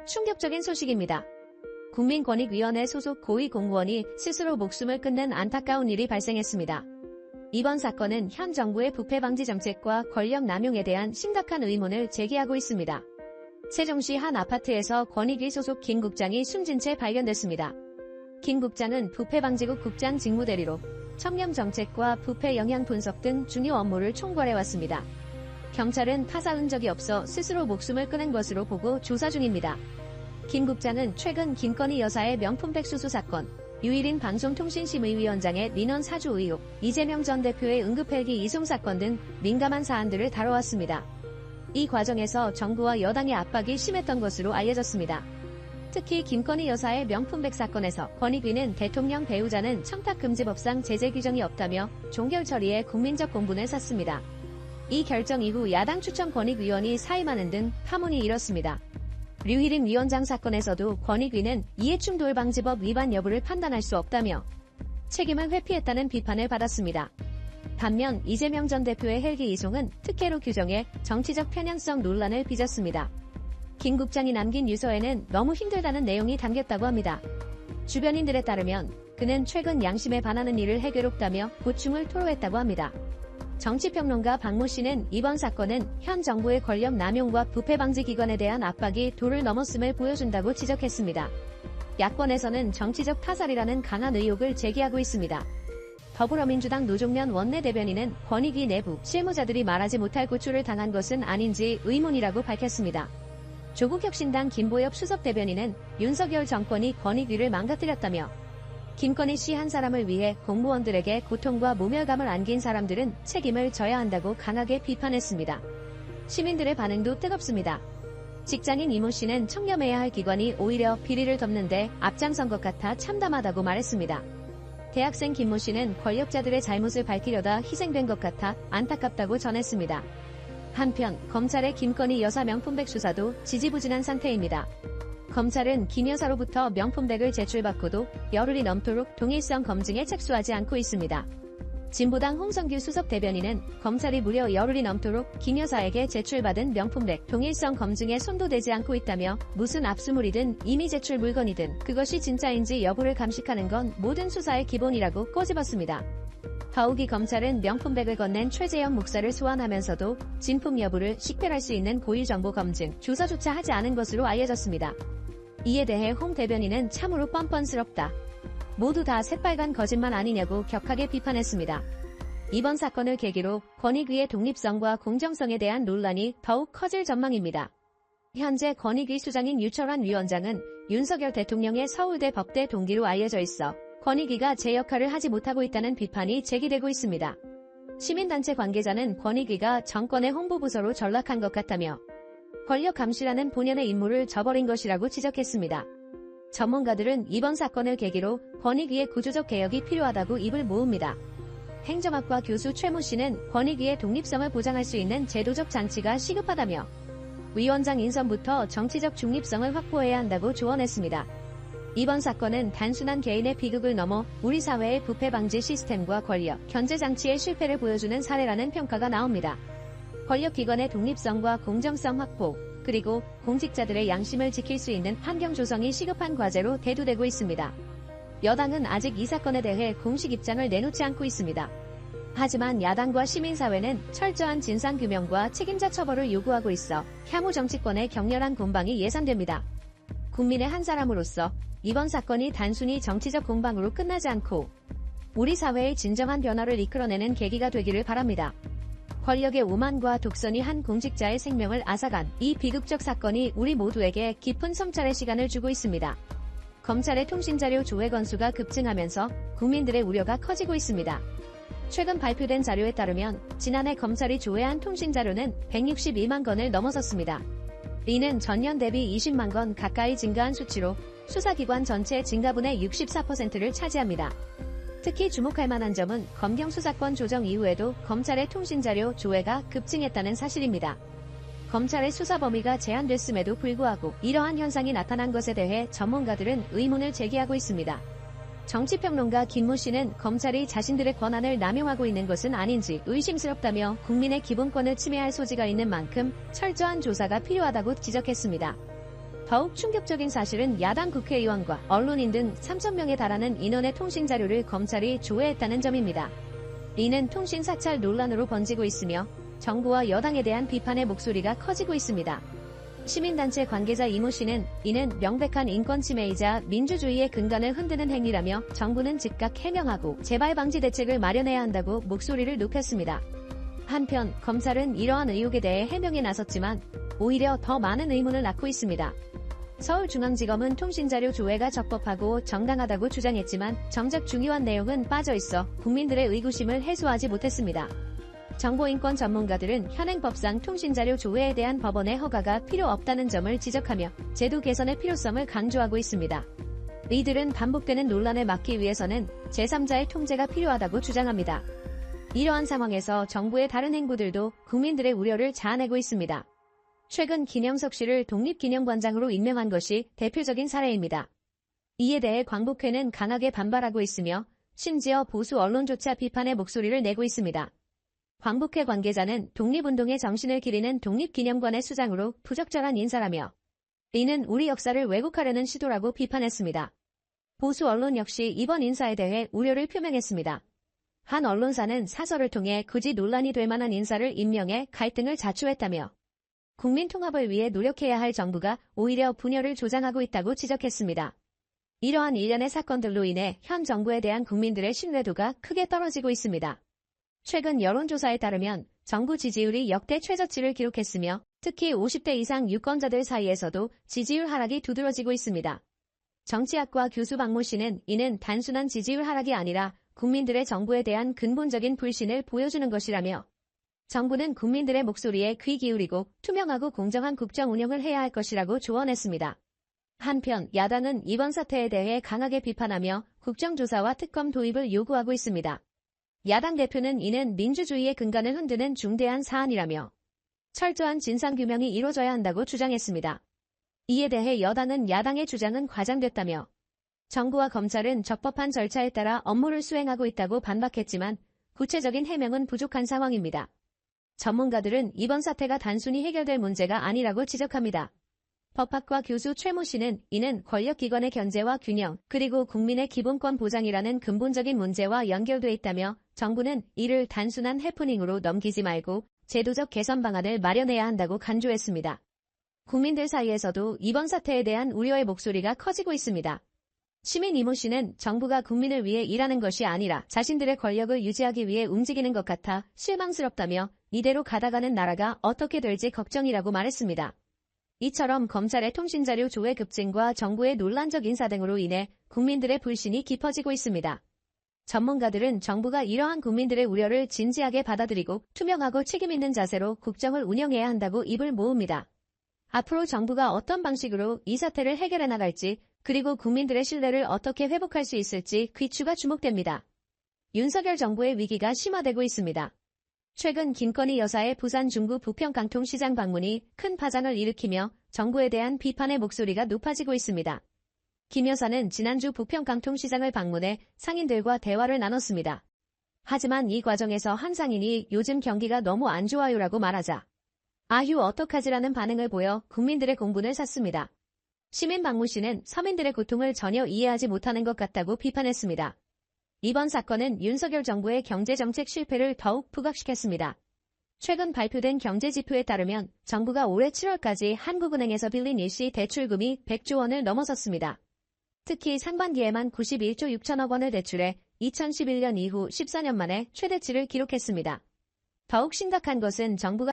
충격적인 소식입니다. 국민권익위원회 소속 고위공무원이 스스로 목숨을 끊는 안타까운 일이 발생했습니다. 이번 사건은 현 정부의 부패 방지 정책과 권력 남용에 대한 심각한 의문을 제기하고 있습니다. 세종시 한 아파트에서 권익위 소속 김 국장이 숨진 채 발견됐습니다. 김 국장은 부패방지국 국장 직무대리로 청렴 정책과 부패 영향 분석 등 중요 업무를 총괄해왔습니다. 경찰은 타살 흔적이 없어 스스로 목숨을 끊은 것으로 보고 조사 중입니다. 김 국장은 최근 김건희 여사의 명품백 수수 사건, 유일인 방송통신심의위원장의 민원 사주 의혹, 이재명 전 대표의 응급헬기 이송 사건 등 민감한 사안들을 다뤄왔습니다. 이 과정에서 정부와 여당의 압박이 심했던 것으로 알려졌습니다. 특히 김건희 여사의 명품백 사건에서 권익위는 대통령 배우자는 청탁금지법상 제재 규정이 없다며 종결 처리에 국민적 공분을 샀습니다. 이 결정 이후 야당 추천 권익위원이 사임하는 등 파문이 일었습니다. 류희림 위원장 사건에서도 권익위는 이해충돌방지법 위반 여부를 판단할 수 없다며 책임을 회피했다는 비판을 받았습니다. 반면 이재명 전 대표의 헬기 이송은 특혜로 규정해 정치적 편향성 논란을 빚었습니다. 김 국장이 남긴 유서에는 너무 힘들다는 내용이 담겼다고 합니다. 주변인들에 따르면 그는 최근 양심에 반하는 일을 해괴롭다며 고충을 토로했다고 합니다. 정치평론가 박모 씨는 이번 사건은 현 정부의 권력 남용과 부패 방지 기관에 대한 압박이 도를 넘었음을 보여준다고 지적했습니다. 야권에서는 정치적 타살이라는 강한 의혹을 제기하고 있습니다. 더불어민주당 노종면 원내대변인은 권익위 내부 실무자들이 말하지 못할 고초를 당한 것은 아닌지 의문이라고 밝혔습니다. 조국혁신당 김보엽 수석대변인은 윤석열 정권이 권익위를 망가뜨렸다며 김건희 씨 한 사람을 위해 공무원들에게 고통과 모멸감을 안긴 사람들은 책임을 져야 한다고 강하게 비판했습니다. 시민들의 반응도 뜨겁습니다. 직장인 이모 씨는 청렴해야 할 기관이 오히려 비리를 덮는데 앞장선 것 같아 참담하다고 말했습니다. 대학생 김모 씨는 권력자들의 잘못을 밝히려다 희생된 것 같아 안타깝다고 전했습니다. 한편 검찰의 김건희 여사 명품백 수사도 지지부진한 상태입니다. 검찰은 김 여사로부터 명품백을 제출받고도 열흘이 넘도록 동일성 검증에 착수하지 않고 있습니다. 진보당 홍성규 수석 대변인은 검찰이 무려 열흘이 넘도록 김 여사에게 제출받은 명품백 동일성 검증에 손도 대지 않고 있다며 무슨 압수물이든 이미 제출 물건이든 그것이 진짜인지 여부를 감식하는 건 모든 수사의 기본이라고 꼬집었습니다. 더욱이 검찰은 명품백을 건넨 최재형 목사를 소환하면서도 진품 여부를 식별할 수 있는 고의정보 검증 조사조차 하지 않은 것으로 알려졌습니다. 이에 대해 홍 대변인은 참으로 뻔뻔스럽다. 모두 다 새빨간 거짓말 아니냐고 격하게 비판했습니다. 이번 사건을 계기로 권익위의 독립성과 공정성에 대한 논란이 더욱 커질 전망입니다. 현재 권익위 수장인 유철환 위원장은 윤석열 대통령의 서울대 법대 동기로 알려져 있어 권익위가 제 역할을 하지 못하고 있다는 비판이 제기되고 있습니다. 시민단체 관계자는 권익위가 정권의 홍보부서로 전락한 것 같다며 권력 감시라는 본연의 임무를 저버린 것이라고 지적했습니다. 전문가들은 이번 사건을 계기로 권익위의 구조적 개혁이 필요하다고 입을 모읍니다. 행정학과 교수 최모 씨는 권익위의 독립성을 보장할 수 있는 제도적 장치가 시급하다며 위원장 인선부터 정치적 중립성을 확보해야 한다고 조언했습니다. 이번 사건은 단순한 개인의 비극을 넘어 우리 사회의 부패 방지 시스템과 권력, 견제 장치의 실패를 보여주는 사례라는 평가가 나옵니다. 권력기관의 독립성과 공정성 확보, 그리고 공직자들의 양심을 지킬 수 있는 환경 조성이 시급한 과제로 대두되고 있습니다. 여당은 아직 이 사건에 대해 공식 입장을 내놓지 않고 있습니다. 하지만 야당과 시민사회는 철저한 진상규명과 책임자 처벌을 요구하고 있어 향후 정치권의 격렬한 공방이 예상됩니다. 국민의 한 사람으로서 이번 사건이 단순히 정치적 공방으로 끝나지 않고 우리 사회의 진정한 변화를 이끌어내는 계기가 되기를 바랍니다. 권력의 오만과 독선이 한 공직자의 생명을 앗아간 이 비극적 사건이 우리 모두에게 깊은 성찰의 시간을 주고 있습니다. 검찰의 통신자료 조회 건수가 급증하면서 국민들의 우려가 커지고 있습니다. 최근 발표된 자료에 따르면 지난해 검찰이 조회한 통신자료는 162만 건을 넘어섰습니다. 이는 전년 대비 20만 건 가까이 증가한 수치로 수사기관 전체 증가분의 64%를 차지합니다. 특히 주목할 만한 점은 검경 수사권 조정 이후에도 검찰의 통신자료 조회가 급증했다는 사실입니다. 검찰의 수사 범위가 제한됐음에도 불구하고 이러한 현상이 나타난 것에 대해 전문가들은 의문을 제기하고 있습니다. 정치평론가 김모 씨는 검찰이 자신들의 권한을 남용하고 있는 것은 아닌지 의심스럽다며 국민의 기본권을 침해할 소지가 있는 만큼 철저한 조사가 필요하다고 지적했습니다. 더욱 충격적인 사실은 야당 국회의원과 언론인 등 3,000명에 달하는 인원의 통신 자료를 검찰이 조회했다는 점입니다. 이는 통신 사찰 논란으로 번지고 있으며 정부와 여당에 대한 비판의 목소리가 커지고 있습니다. 시민단체 관계자 이모 씨는 이는 명백한 인권 침해이자 민주주의의 근간을 흔드는 행위라며 정부는 즉각 해명하고 재발 방지 대책을 마련해야 한다고 목소리를 높였습니다. 한편 검찰은 이러한 의혹에 대해 해명에 나섰지만 오히려 더 많은 의문을 낳고 있습니다. 서울중앙지검은 통신자료 조회가 적법하고 정당하다고 주장했지만 정작 중요한 내용은 빠져있어 국민들의 의구심을 해소하지 못했습니다. 정보인권 전문가들은 현행법상 통신자료 조회에 대한 법원의 허가가 필요 없다는 점을 지적하며 제도 개선의 필요성을 강조하고 있습니다. 이들은 반복되는 논란을 막기 위해서는 제3자의 통제가 필요하다고 주장합니다. 이러한 상황에서 정부의 다른 행보들도 국민들의 우려를 자아내고 있습니다. 최근 김영석 씨를 독립기념관장으로 임명한 것이 대표적인 사례입니다. 이에 대해 광복회는 강하게 반발하고 있으며 심지어 보수 언론조차 비판의 목소리를 내고 있습니다. 광복회 관계자는 독립운동의 정신을 기리는 독립기념관의 수장으로 부적절한 인사라며 이는 우리 역사를 왜곡하려는 시도라고 비판했습니다. 보수 언론 역시 이번 인사에 대해 우려를 표명했습니다. 한 언론사는 사설을 통해 굳이 논란이 될 만한 인사를 임명해 갈등을 자초했다며 국민 통합을 위해 노력해야 할 정부가 오히려 분열을 조장하고 있다고 지적했습니다. 이러한 일련의 사건들로 인해 현 정부에 대한 국민들의 신뢰도가 크게 떨어지고 있습니다. 최근 여론조사에 따르면 정부 지지율이 역대 최저치를 기록했으며 특히 50대 이상 유권자들 사이에서도 지지율 하락이 두드러지고 있습니다. 정치학과 교수 박모 씨는 이는 단순한 지지율 하락이 아니라 국민들의 정부에 대한 근본적인 불신을 보여주는 것이라며 정부는 국민들의 목소리에 귀 기울이고 투명하고 공정한 국정 운영을 해야 할 것이라고 조언했습니다. 한편 야당은 이번 사태에 대해 강하게 비판하며 국정조사와 특검 도입을 요구하고 있습니다. 야당 대표는 이는 민주주의의 근간을 흔드는 중대한 사안이라며 철저한 진상규명이 이루어져야 한다고 주장했습니다. 이에 대해 여당은 야당의 주장은 과장됐다며 정부와 검찰은 적법한 절차에 따라 업무를 수행하고 있다고 반박했지만 구체적인 해명은 부족한 상황입니다. 전문가들은 이번 사태가 단순히 해결될 문제가 아니라고 지적합니다. 법학과 교수 최모 씨는 이는 권력기관의 견제와 균형, 그리고 국민의 기본권 보장이라는 근본적인 문제와 연결돼 있다며 정부는 이를 단순한 해프닝으로 넘기지 말고 제도적 개선 방안을 마련해야 한다고 강조했습니다. 국민들 사이에서도 이번 사태에 대한 우려의 목소리가 커지고 있습니다. 시민 이모 씨는 정부가 국민을 위해 일하는 것이 아니라 자신들의 권력을 유지하기 위해 움직이는 것 같아 실망스럽다며 이대로 가다가는 나라가 어떻게 될지 걱정이라고 말했습니다. 이처럼 검찰의 통신자료 조회 급증과 정부의 논란적 인사 등으로 인해 국민들의 불신이 깊어지고 있습니다. 전문가들은 정부가 이러한 국민들의 우려를 진지하게 받아들이고 투명하고 책임있는 자세로 국정을 운영해야 한다고 입을 모읍니다. 앞으로 정부가 어떤 방식으로 이 사태를 해결해 나갈지 그리고 국민들의 신뢰를 어떻게 회복할 수 있을지 귀추가 주목됩니다. 윤석열 정부의 위기가 심화되고 있습니다. 최근 김건희 여사의 부산 중구 부평강통시장 방문이 큰 파장을 일으키며 정부에 대한 비판의 목소리가 높아지고 있습니다. 김 여사는 지난주 부평강통시장을 방문해 상인들과 대화를 나눴습니다. 하지만 이 과정에서 한 상인이 요즘 경기가 너무 안 좋아요라고 말하자 아휴 어떡하지라는 반응을 보여 국민들의 공분을 샀습니다. 시민 박모 씨는 서민들의 고통을 전혀 이해하지 못하는 것 같다고 비판했습니다. 이번 사건은 윤석열 정부의 경제정책 실패를 더욱 부각시켰습니다. 최근 발표된 경제지표에 따르면 정부가 올해 7월까지 한국은행에서 빌린 일시 대출금이 100조 원을 넘어섰습니다. 특히 상반기에만 91조 6천억 원을 대출해 2011년 이후 14년 만에 최대치를 기록했습니다. 더욱 심각한 것은 정부가